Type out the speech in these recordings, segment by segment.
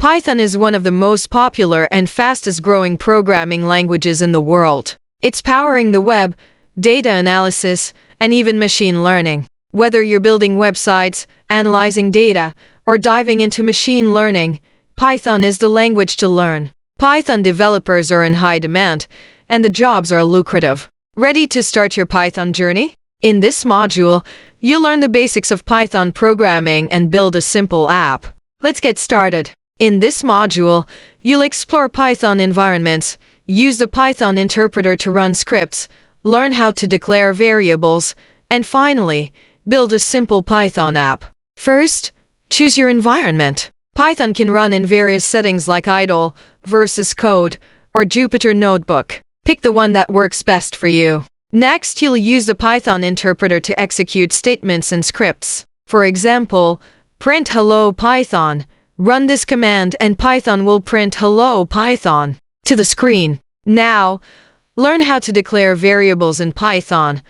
Python is one of the most popular and fastest growing programming languages in the world. It's powering the web, data analysis, and even machine learning. Whether you're building websites, analyzing data, or diving into machine learning, Python is the language to learn. Python developers are in high demand, and the jobs are lucrative. Ready to start your Python journey? In this module, you'll learn the basics of Python programming and build a simple app. Let's get started. In this module, you'll explore Python environments, use the Python interpreter to run scripts, learn how to declare variables, and finally, build a simple Python app. First, choose your environment. Python can run in various settings like idle, versus code, or Jupyter Notebook. Pick the one that works best for you. Next, you'll use the Python interpreter to execute statements and scripts. For example, print hello Python. Run this command and Python will print hello Python to the screen. Now, learn how to declare variables in Python.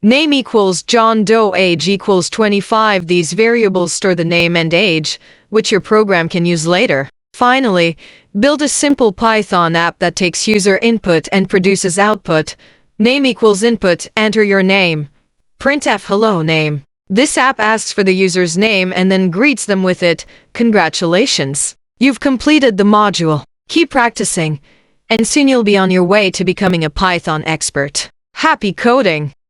Name equals John Doe, age equals 25. These variables store the name and age, which your program can use later. Finally, build a simple Python app that takes user input and produces output. Name equals input, enter your name. Printf hello name. This app asks for the user's name and then greets them with it. Congratulations! You've completed the module. Keep practicing, and soon you'll be on your way to becoming a Python expert. Happy coding!